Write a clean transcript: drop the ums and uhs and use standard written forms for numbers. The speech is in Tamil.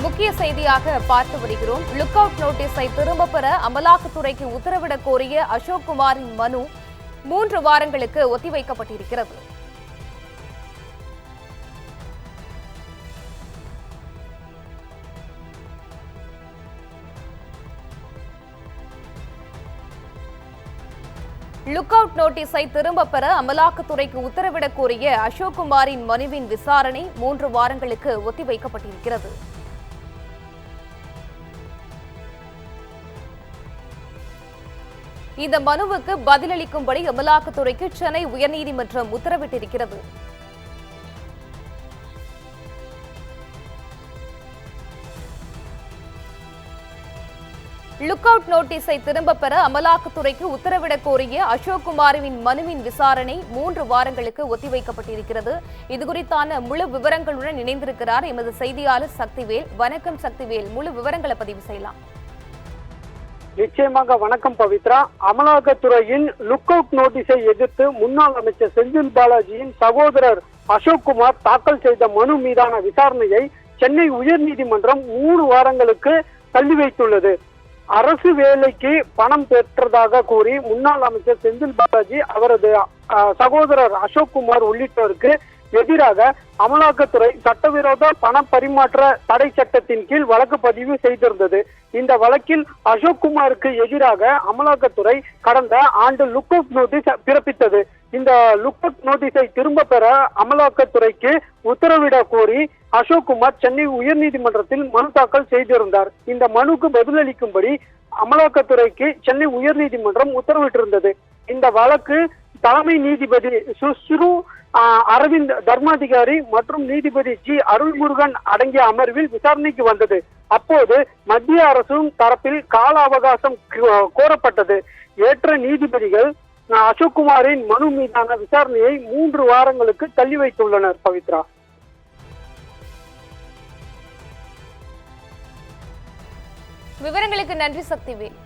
முக்கிய செய்தியாக பார்த்து வருகிறோம். லுக் அவுட் நோட்டீஸை திரும்ப பெற அமலாக்கத்துறைக்கு உத்தரவிடக் கோரிய அசோக் குமாரின் மனு 3 வாரங்களுக்கு ஒத்திவைக்கப்பட்டிருக்கிறது. லுக் அவுட் நோட்டீஸை திரும்ப பெற அமலாக்கத்துறைக்கு உத்தரவிடக் கோரிய அசோக் குமாரின் மனுவின் விசாரணை 3 வாரங்களுக்கு ஒத்திவைக்கப்பட்டிருக்கிறது. இந்த மனுவுக்கு பதிலளிக்கும்படி அமலாக்கத்துறைக்கு சென்னை உயர்நீதிமன்றம் உத்தரவிட்டிருக்கிறது. லுக் அவுட் நோட்டீஸை திரும்ப பெற அமலாக்கத்துறைக்கு உத்தரவிடக் கோரிய அசோக் குமாரின் மனுவின் விசாரணை 3 வாரங்களுக்கு ஒத்திவைக்கப்பட்டிருக்கிறது. இதுகுறித்தான முழு விவரங்களுடன் இணைந்திருக்கிறார் எமது செய்தியாளர் சக்திவேல். வணக்கம் சக்திவேல், முழு விவரங்களை பதிவு செய்யலாம். நிச்சயமாக வணக்கம் பவித்ரா. அமலாக்கத்துறையின் லுக் அவுட் நோட்டீஸை எதிர்த்து முன்னாள் அமைச்சர் செந்தில் பாலாஜியின் சகோதரர் அசோக் குமார் தாக்கல் செய்த மனு மீதான விசாரணையை சென்னை உயர்நீதிமன்றம் 3 வாரங்களுக்கு தள்ளி வைத்துள்ளது. அரசு வேலைக்கு பணம் பெற்றதாக கூறி முன்னாள் அமைச்சர் செந்தில் பாலாஜி, அவரது சகோதரர் அசோக் குமார் உள்ளிட்டோருக்கு எதிராக அமலாக்கத்துறை சட்டவிரோத பண பரிமாற்ற தடை சட்டத்தின் கீழ் வழக்கு பதிவு செய்திருந்தது. இந்த வழக்கில் அசோக் குமாருக்கு எதிராக அமலாக்கத்துறை கடந்த ஆண்டு லுக் அவுட் நோட்டீஸ் பிறப்பித்தது. இந்த லுக் அவுட் நோட்டீஸை திரும்ப பெற அமலாக்கத்துறைக்கு உத்தரவிட கோரி அசோக் குமார் சென்னை உயர்நீதிமன்றத்தில் மனு தாக்கல் செய்திருந்தார். இந்த மனுக்கு பதிலளிக்கும்படி அமலாக்கத்துறைக்கு சென்னை உயர்நீதிமன்றம் உத்தரவிட்டிருந்தது. இந்த வழக்கு தலைமை நீதிபதி சுஸ்ரு அரவிந்த் தர்மாதிகாரி மற்றும் நீதிபதி ஜி அருள்முருகன் அடங்கிய அமர்வில் விசாரணைக்கு வந்தது. அப்போது மத்திய அரசும் தரப்பில் கால அவகாசம் கோரப்பட்டது. ஏற்ற நீதிபதிகள் அசோக் குமாரின் மனு மீதான விசாரணையை 3 வாரங்களுக்கு தள்ளி வைத்துள்ளனர். பவித்ரா, விவரங்களுக்கு நன்றி சக்திவேல்.